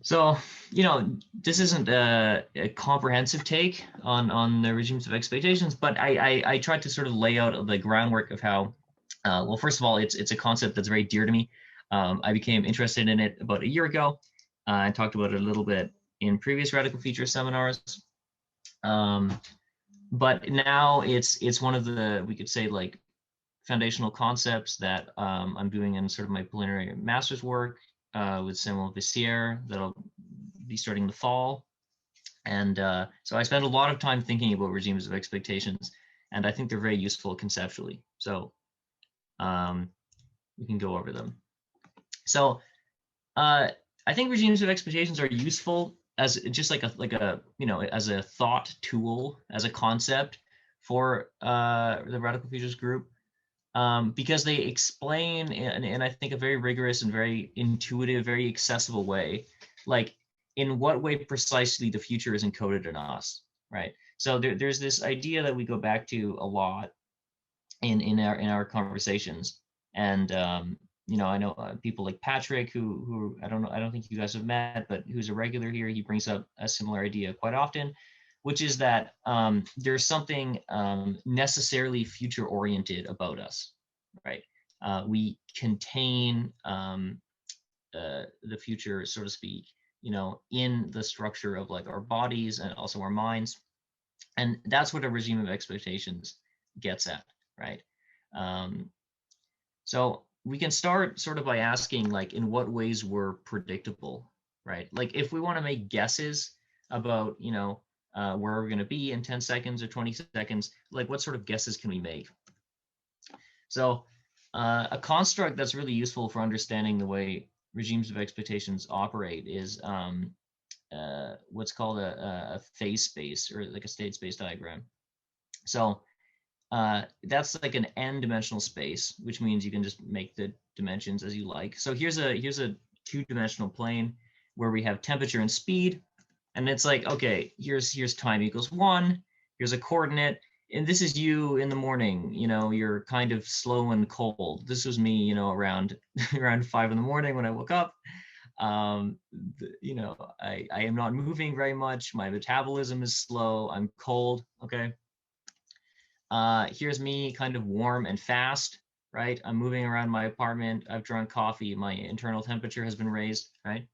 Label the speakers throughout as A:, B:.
A: So, this isn't a comprehensive take on the regimes of expectations, but I tried to sort of lay out the groundwork of how, well, first of all, it's a concept that's very dear to me. I became interested in it about a year ago. I talked about it a little bit in previous radical feature seminars. But now it's one of the, we could say, like, foundational concepts that I'm doing in sort of my preliminary master's work with Samuel Vissier that'll be starting in the fall. And so I spent a lot of time thinking about regimes of expectations, and I think they're very useful conceptually. So we can go over them. So I think regimes of expectations are useful as just like a as a thought tool, as a concept for the radical features group. Because they explain in I think a very rigorous and very intuitive, very accessible way, like in what way precisely the future is encoded in us, right? So there's this idea that we go back to a lot in our conversations, and I know people like Patrick, who I don't think you guys have met, but who's a regular here. He brings up a similar idea quite often, which is that there's something necessarily future oriented about us, right? We contain the future, so to speak, in the structure of like our bodies and also our minds. And that's what a regime of expectations gets at, right? So we can start sort of by asking, like, in what ways we're predictable, right? Like if we want to make guesses about, where we're going to be in 10 seconds or 20 seconds, like what sort of guesses can we make? So a construct that's really useful for understanding the way regimes of expectations operate is what's called a phase space, or like a state space diagram. So that's like an n-dimensional space, which means you can just make the dimensions as you like. So here's a two-dimensional plane where we have temperature and speed. And it's like, okay, here's time equals 1, here's a coordinate, and this is you in the morning, you're kind of slow and cold. This was me, around around 5 in the morning when I woke up. I am not moving very much. My metabolism is slow. I'm cold, okay? Here's me kind of warm and fast, right? I'm moving around my apartment. I've drunk coffee. My internal temperature has been raised, right?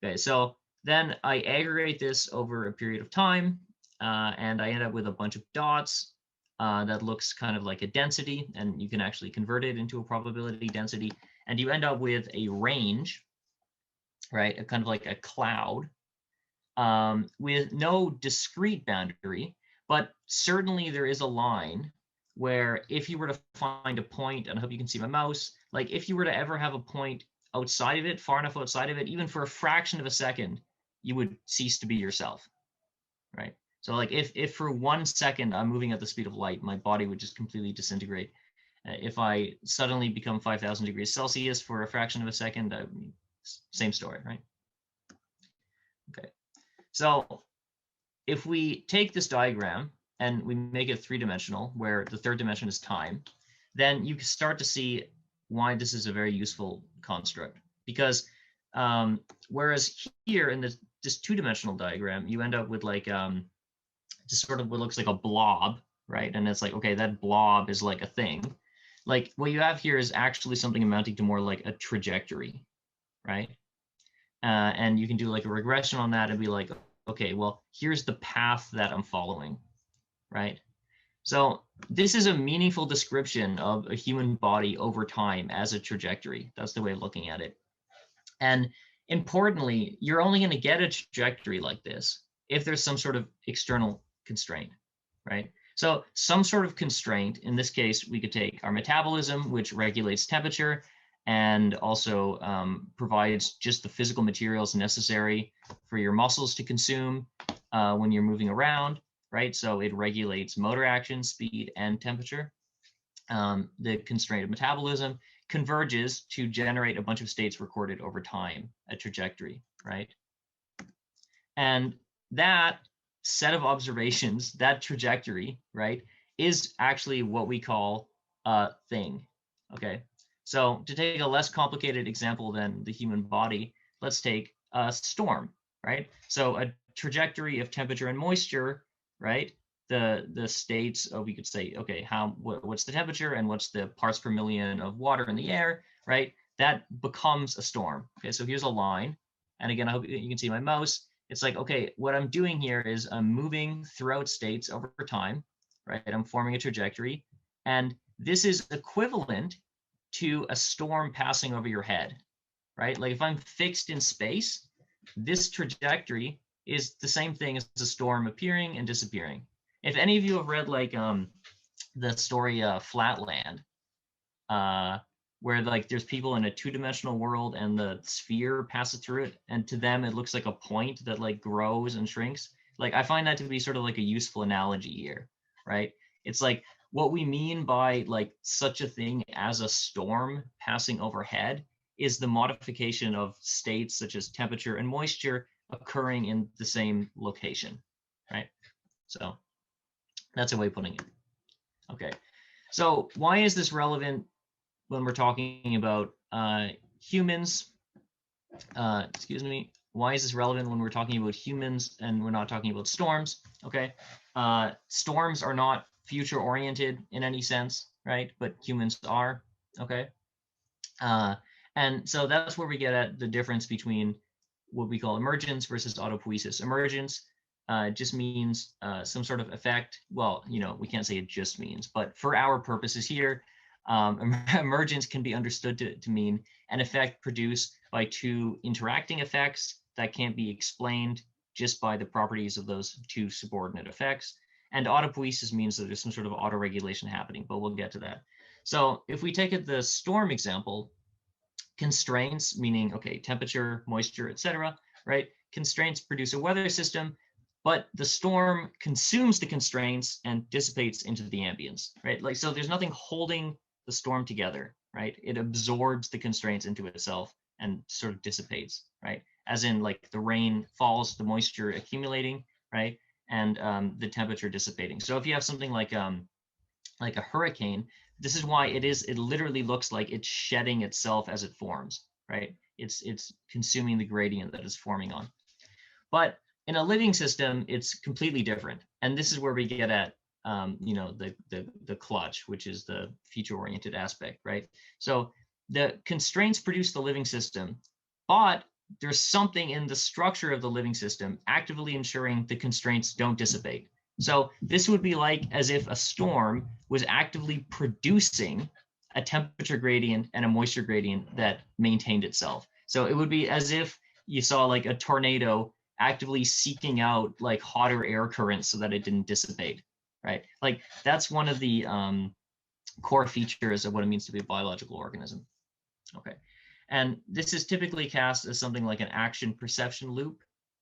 A: Okay, so then I aggregate this over a period of time, and I end up with a bunch of dots that looks kind of like a density, and you can actually convert it into a probability density, and you end up with a range, right? A kind of like a cloud with no discrete boundary, but certainly there is a line where if you were to find a point, and I hope you can see my mouse, like if you were to ever have a point outside of it, far enough outside of it, even for a fraction of a second, you would cease to be yourself, right? So like if for 1 second I'm moving at the speed of light, my body would just completely disintegrate. If I suddenly become 5,000 degrees Celsius for a fraction of a second, same story, right? Okay, so if we take this diagram and we make it 3-dimensional, where the third dimension is time, then you can start to see why this is a very useful construct. Because whereas here in this 2-dimensional diagram, you end up with like just sort of what looks like a blob, right? And it's like, okay, that blob is like a thing. Like what you have here is actually something amounting to more like a trajectory, right? And you can do like a regression on that and be like, okay, well, here's the path that I'm following, right? So this is a meaningful description of a human body over time as a trajectory. That's the way of looking at it. And importantly, you're only going to get a trajectory like this if there's some sort of external constraint, right? So some sort of constraint, in this case, we could take our metabolism, which regulates temperature and also provides just the physical materials necessary for your muscles to consume when you're moving around, right? So it regulates motor action, speed, and temperature. The constraint of metabolism converges to generate a bunch of states recorded over time, a trajectory, right? And that set of observations, that trajectory, right, is actually what we call a thing, okay? So to take a less complicated example than the human body, let's take a storm, right? So a trajectory of temperature and moisture, right? The states of, we could say, okay, what's the temperature and what's the parts per million of water in the air, right? That becomes a storm. Okay, so here's a line. And again, I hope you can see my mouse. It's like, okay, what I'm doing here is I'm moving throughout states over time, right? I'm forming a trajectory. And this is equivalent to a storm passing over your head, right? Like if I'm fixed in space, this trajectory is the same thing as a storm appearing and disappearing. If any of you have read like the story Flatland, where like there's people in a two-dimensional world and the sphere passes through it, and to them it looks like a point that like grows and shrinks. Like I find that to be sort of like a useful analogy here, right? It's like what we mean by like such a thing as a storm passing overhead is the modification of states such as temperature and moisture occurring in the same location, right? So that's a way of putting it. Okay, so why is this relevant when we're talking about humans? Excuse me. Why is this relevant when we're talking about humans and we're not talking about storms? Okay, storms are not future oriented in any sense, right? But humans are. Okay, and so that's where we get at the difference between what we call emergence versus autopoiesis. Emergence just means some sort of effect. Well, you know, we can't say it just means, but for our purposes here, emergence can be understood to mean an effect produced by two interacting effects that can't be explained just by the properties of those two subordinate effects. And autopoiesis means that there's some sort of autoregulation happening, but we'll get to that. So if we take it the storm example, constraints, meaning, okay, temperature, moisture, etc., right? Constraints produce a weather system, but the storm consumes the constraints and dissipates into the ambience, right? Like, so there's nothing holding the storm together, right? It absorbs the constraints into itself and sort of dissipates, right? As in, like, the rain falls, the moisture accumulating, right? And the temperature dissipating. So if you have something like a hurricane, this is why it literally looks like it's shedding itself as it forms, right? It's consuming the gradient that it's forming on. But in a living system, it's completely different. And this is where we get at the clutch, which is the future-oriented aspect, right? So the constraints produce the living system, but there's something in the structure of the living system actively ensuring the constraints don't dissipate. So this would be like as if a storm was actively producing a temperature gradient and a moisture gradient that maintained itself. So it would be as if you saw like a tornado actively seeking out like hotter air currents so that it didn't dissipate, right? Like that's one of the core features of what it means to be a biological organism. Okay. And this is typically cast as something like an action perception loop,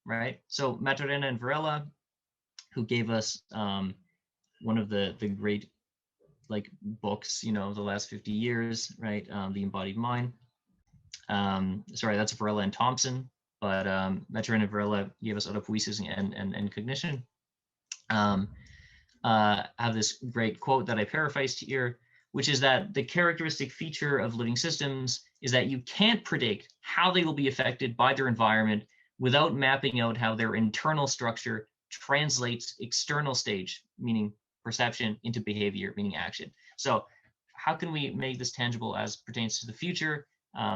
A: right? So Maturana and Varela, who gave us one of the great like books, you know, the last 50 years, right? The Embodied Mind. Sorry, that's Varela and Thompson, but Maturana and Varela gave us autopoiesis and cognition. Have this great quote that I paraphrased here, which is that the characteristic feature of living systems is that you can't predict how they will be affected by their environment without mapping out how their internal structure translates external stage, meaning perception, into behavior, meaning action. So how can we make this tangible as pertains to the future,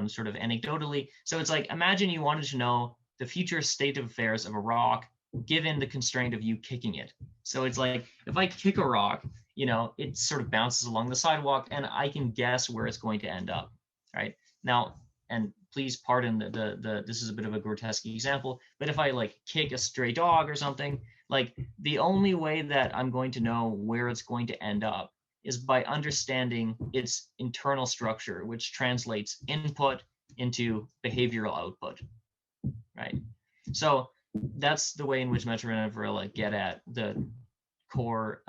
A: sort of anecdotally? So it's like, imagine you wanted to know the future state of affairs of a rock given the constraint of you kicking it. So it's like, if I kick a rock, you know, it sort of bounces along the sidewalk and I can guess where it's going to end up, right? Now, and please pardon this is a bit of a grotesque example, but if I like kick a stray dog or something, like the only way that I'm going to know where it's going to end up is by understanding its internal structure, which translates input into behavioral output, right? So that's the way in which Maturana and Varela get at the core,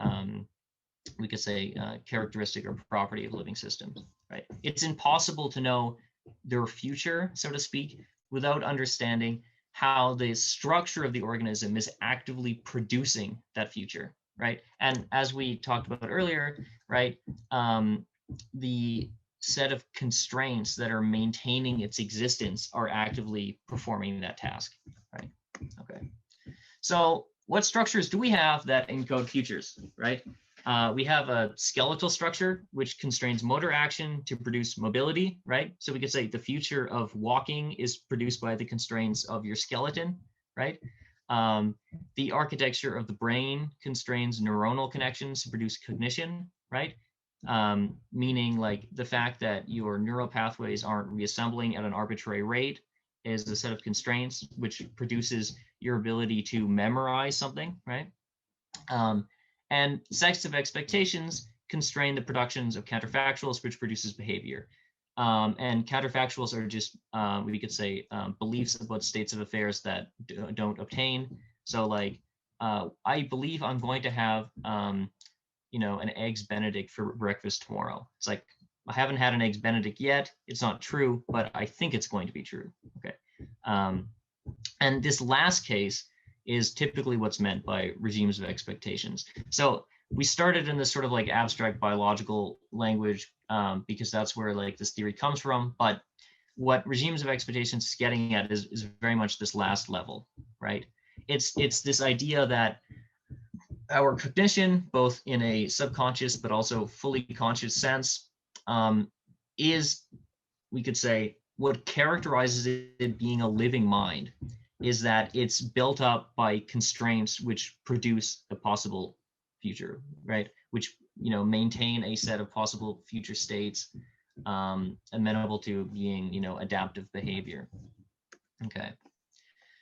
A: we could say, characteristic or property of living systems, right? It's impossible to know their future, so to speak, without understanding how the structure of the organism is actively producing that future, right? And as we talked about earlier, right, the set of constraints that are maintaining its existence are actively performing that task, right? Okay. So what structures do we have that encode futures, right? We have a skeletal structure, which constrains motor action to produce mobility, right? So we could say the future of walking is produced by the constraints of your skeleton, right? The architecture of the brain constrains neuronal connections to produce cognition, right? Meaning like the fact that your neural pathways aren't reassembling at an arbitrary rate is a set of constraints which produces your ability to memorize something, right? And sets of expectations constrain the productions of counterfactuals, which produces behavior. And counterfactuals are just, we could say, beliefs about states of affairs that don't obtain. So like, I believe I'm going to have, an eggs Benedict for breakfast tomorrow. It's like, I haven't had an eggs Benedict yet. It's not true, but I think it's going to be true. Okay. And this last case is typically what's meant by regimes of expectations. So we started in this sort of like abstract biological language because that's where like this theory comes from. But what regimes of expectations is getting at is very much this last level, right? It's this idea that our cognition, both in a subconscious but also fully conscious sense, is, we could say, what characterizes it being a living mind is that it's built up by constraints which produce a possible future, right? Which, maintain a set of possible future states amenable to being, adaptive behavior. Okay.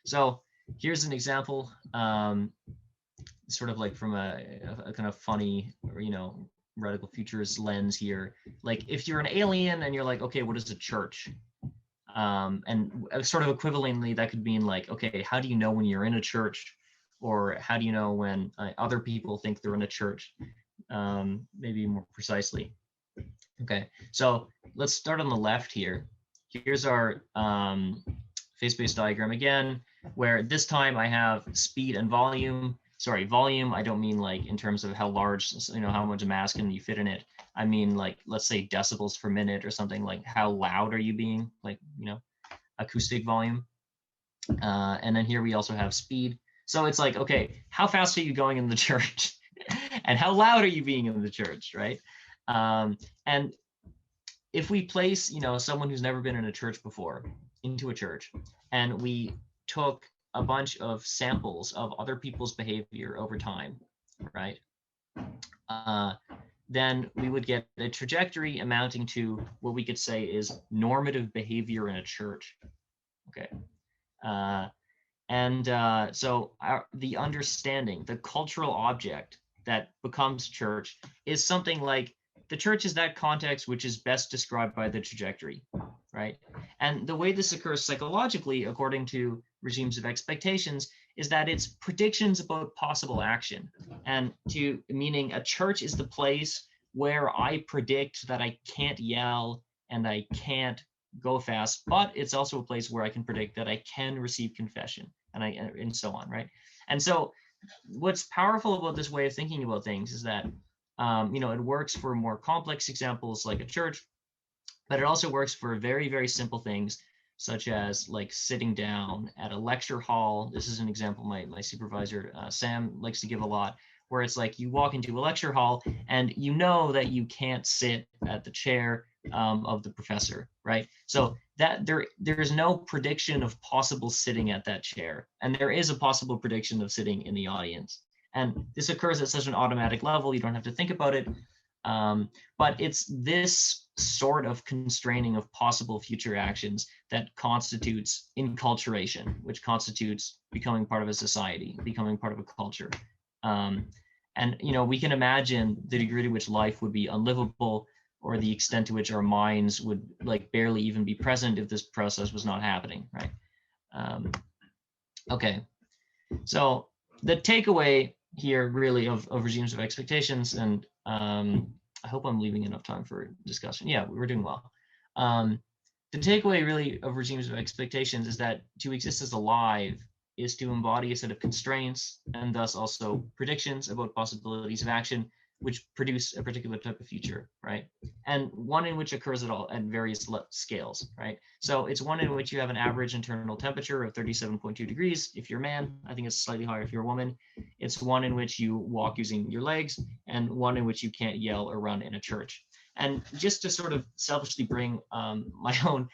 A: So here's an example, sort of like from a kind of funny, or, radical futurist lens here. Like if you're an alien and you're like, okay, what is a church? And sort of equivalently, that could mean like, okay, how do you know when you're in a church? Or how do you know when other people think they're in a church? Maybe more precisely. Okay, so let's start on the left here. Here's our phase-space diagram again, where this time I have speed and volume. Sorry, volume, I don't mean like in terms of how large, how much mass can you fit in it. I mean like, let's say decibels per minute or something, like how loud are you being, like, acoustic volume. And then here we also have speed. So it's like, okay, how fast are you going in the church? And how loud are you being in the church, right? And if we place, someone who's never been in a church before into a church, and we took a bunch of samples of other people's behavior over time, right? Then we would get a trajectory amounting to what we could say is normative behavior in a church. Okay. So the understanding, the cultural object that becomes church is something like the church is that context which is best described by the trajectory, right? And the way this occurs psychologically, according to regimes of expectations, is that it's predictions about possible action. And meaning a church is the place where I predict that I can't yell and I can't go fast, but it's also a place where I can predict that I can receive confession and so on, right? And so what's powerful about this way of thinking about things is that it works for more complex examples like a church, but it also works for very, very simple things such as like sitting down at a lecture hall. This is an example my supervisor, Sam, likes to give a lot, where it's like you walk into a lecture hall and you know that you can't sit at the chair of the professor, right? So that there is no prediction of possible sitting at that chair, and there is a possible prediction of sitting in the audience. And this occurs at such an automatic level, you don't have to think about it. But it's this sort of constraining of possible future actions that constitutes enculturation, which constitutes becoming part of a society, becoming part of a culture. And we can imagine the degree to which life would be unlivable, or the extent to which our minds would like barely even be present if this process was not happening, right? Okay, so the takeaway here really of regimes of expectations, and I hope I'm leaving enough time for discussion. Yeah, we're doing well. The takeaway really of regimes of expectations is that to exist as alive is to embody a set of constraints and thus also predictions about possibilities of action which produce a particular type of future, right? And one in which occurs at various scales, right? So it's one in which you have an average internal temperature of 37.2 degrees if you're a man. I think it's slightly higher if you're a woman. It's one in which you walk using your legs, and one in which you can't yell or run in a church. And just to sort of selfishly bring my own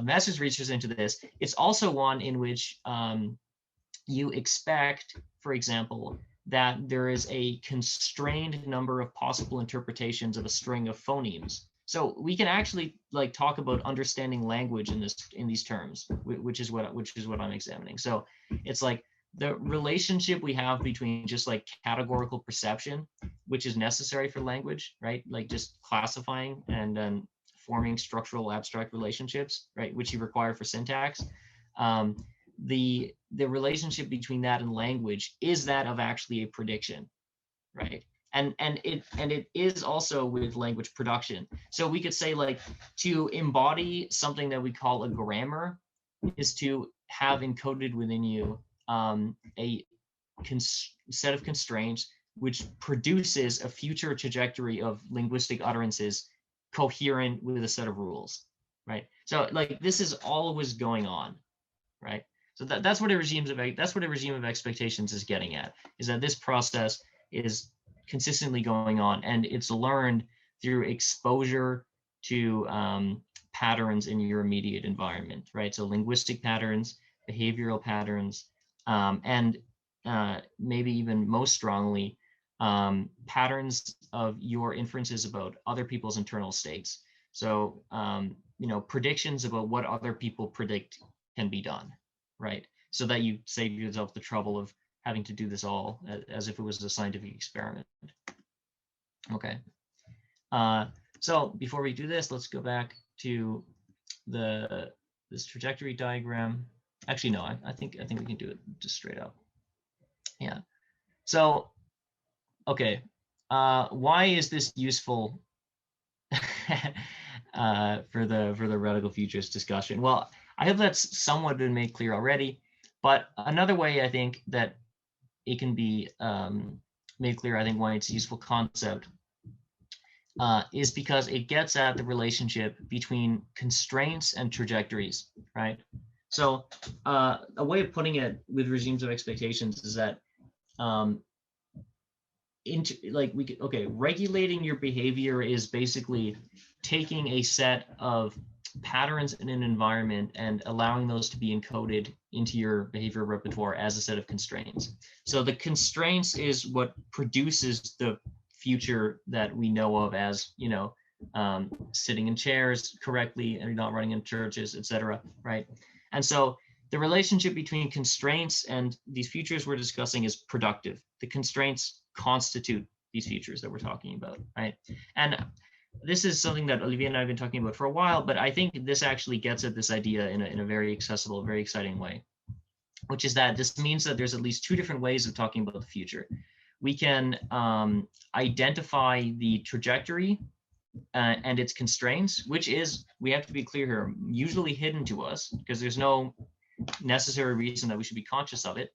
A: master's research into this, it's also one in which you expect, for example, that there is a constrained number of possible interpretations of a string of phonemes. So we can actually like talk about understanding language in these terms, which is what I'm examining. So it's like the relationship we have between just like categorical perception, which is necessary for language, right? Like just classifying and then forming structural abstract relationships, right, which you require for syntax. The relationship between that and language is that of actually a prediction, right? And it is also with language production. So we could say like to embody something that we call a grammar is to have encoded within you a set of constraints which produces a future trajectory of linguistic utterances coherent with a set of rules, right? So like this is always going on, right? So that's what a regime of expectations is getting at, is that this process is consistently going on, and it's learned through exposure to patterns in your immediate environment, right? So linguistic patterns, behavioral patterns, and maybe even most strongly, patterns of your inferences about other people's internal states. So, predictions about what other people predict can be done, right? So that you save yourself the trouble of having to do this all as if it was a scientific experiment. Okay. So before we do this, let's go back to this trajectory diagram. Actually, no, I think we can do it just straight up. Yeah. So, okay. Why is this useful for the radical futures discussion? Well, I hope that's somewhat been made clear already. But another way I think that it can be made clear, I think, why it's a useful concept is because it gets at the relationship between constraints and trajectories, right? So a way of putting it with regimes of expectations is that regulating your behavior is basically taking a set of patterns in an environment and allowing those to be encoded into your behavior repertoire as a set of constraints. So the constraints is what produces the future that we know of as, sitting in chairs correctly and not running in churches, etc., right? And so the relationship between constraints and these futures we're discussing is productive. The constraints constitute these futures that we're talking about, right? And this is something that Olivier and I have been talking about for a while, but I think this actually gets at this idea in a very accessible, very exciting way, which is that this means that there's at least two different ways of talking about the future. We can identify the trajectory and its constraints, which is, we have to be clear here, usually hidden to us because there's no necessary reason that we should be conscious of it.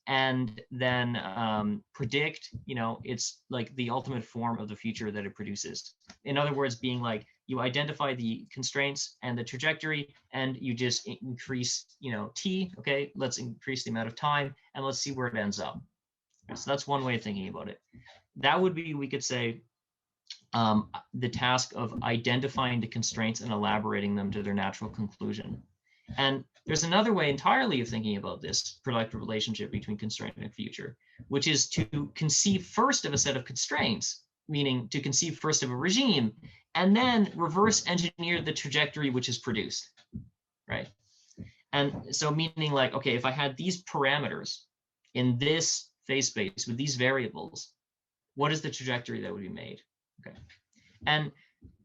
A: And then predict, it's like the ultimate form of the future that it produces. In other words, being like, you identify the constraints and the trajectory, and you just increase, t, okay, let's increase the amount of time, and let's see where it ends up. So that's one way of thinking about it. That would be, we could say, the task of identifying the constraints and elaborating them to their natural conclusion. And there's another way entirely of thinking about this productive relationship between constraint and future, which is to conceive first of a set of constraints, meaning to conceive first of a regime, and then reverse engineer the trajectory which is produced, right? And so meaning like, okay, if I had these parameters in this phase space with these variables, what is the trajectory that would be made? Okay. And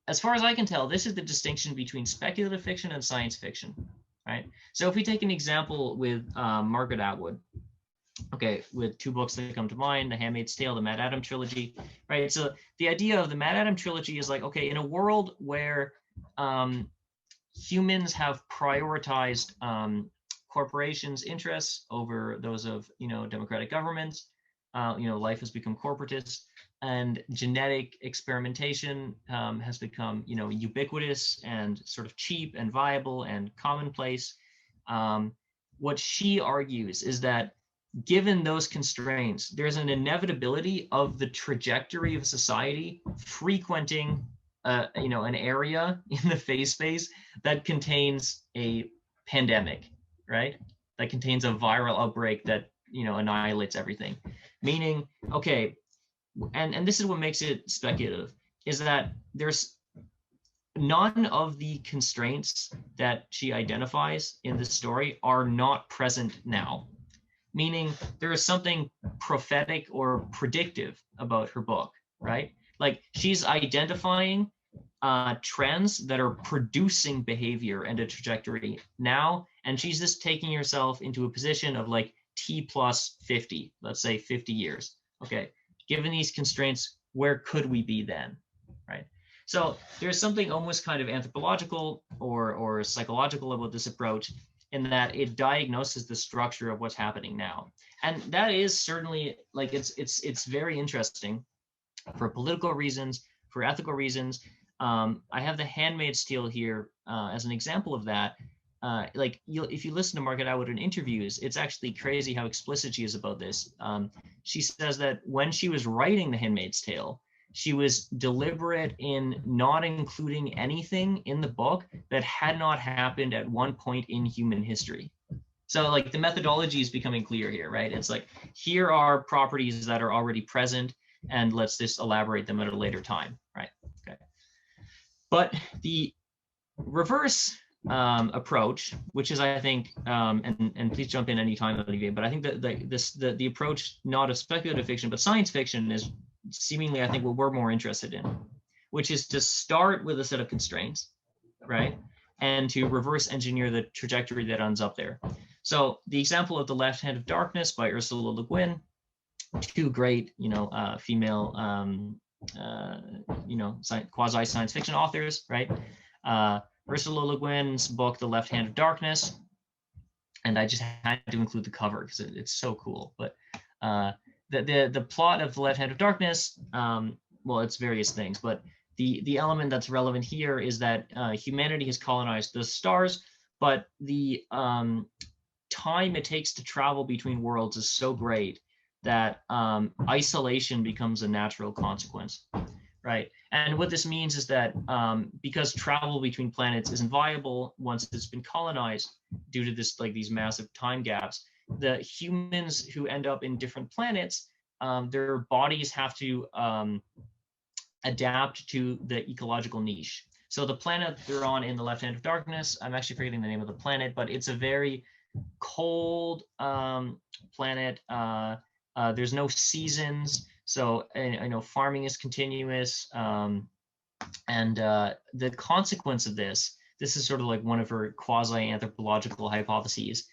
A: as far as I can tell, this is the distinction between speculative fiction and science fiction, right? So if we take an example with Margaret Atwood, okay, with two books that come to mind, The Handmaid's Tale, the Mad Atom Trilogy, right? So the idea of the Mad Atom Trilogy is like, okay, in a world where humans have prioritized corporations' interests over those of, democratic governments, life has become corporatist, and genetic experimentation has become, ubiquitous and sort of cheap and viable and commonplace. What she argues is that given those constraints, there's an inevitability of the trajectory of society frequenting, an area in the phase space that contains a pandemic, right? That contains a viral outbreak that annihilates everything. Meaning, okay, and this is what makes it speculative, is that there's none of the constraints that she identifies in the story are not present now. Meaning there is something prophetic or predictive about her book, right? Like she's identifying trends that are producing behavior and a trajectory now, and she's just taking herself into a position of like T plus 50, let's say 50 years. Okay, given these constraints, where could we be then, right? So there's something almost kind of anthropological or psychological about this approach, in that it diagnoses the structure of what's happening now. And that is certainly, like, it's very interesting for political reasons, for ethical reasons. I have The Handmaid's Tale here as an example of that. If you listen to Margaret Atwood in interviews, it's actually crazy how explicit she is about this. She says that when she was writing The Handmaid's Tale, she was deliberate in not including anything in the book that had not happened at one point in human history. So like the methodology is becoming clear here, right? It's like, here are properties that are already present, and let's just elaborate them at a later time, right? Okay. But the reverse approach, which is, I think, and please jump in anytime, Olivier, but I think that the approach, not of speculative fiction, but science fiction, is seemingly, I think, what we're more interested in, which is to start with a set of constraints, right? And to reverse engineer the trajectory that ends up there. So the example of The Left Hand of Darkness by Ursula Le Guin, two great, female, quasi science fiction authors, right? Ursula Le Guin's book, The Left Hand of Darkness, and I just had to include the cover because it's so cool. But the plot of The Left Hand of Darkness, well, it's various things, but the element that's relevant here is that humanity has colonized the stars, but the time it takes to travel between worlds is so great that isolation becomes a natural consequence, right? And what this means is that because travel between planets isn't viable once it's been colonized due to this, like, these massive time gaps, the humans who end up in different planets, their bodies have to adapt to the ecological niche. So the planet they're on in The Left Hand of Darkness, I'm actually forgetting the name of the planet, but it's a very cold planet. There's no seasons, so I know farming is continuous, and the consequence of this is sort of like one of her quasi-anthropological hypotheses,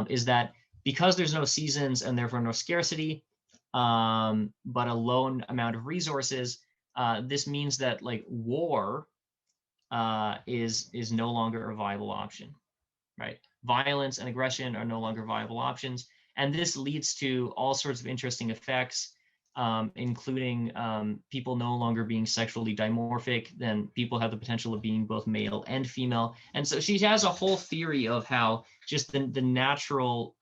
A: is that because there's no seasons and therefore no scarcity, but a low amount of resources, this means that, like, war is no longer a viable option, right? Violence and aggression are no longer viable options, and this leads to all sorts of interesting effects, including people no longer being sexually dimorphic. Then people have the potential of being both male and female. And so she has a whole theory of how just the natural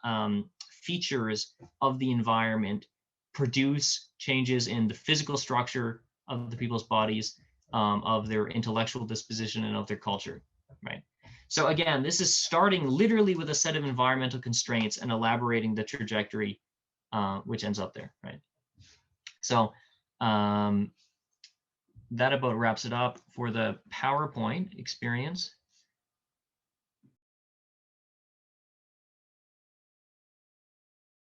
A: features of the environment produce changes in the physical structure of the people's bodies, of their intellectual disposition, and of their culture, right? So again, this is starting literally with a set of environmental constraints and elaborating the trajectory, which ends up there, right? So that about wraps it up for the PowerPoint experience.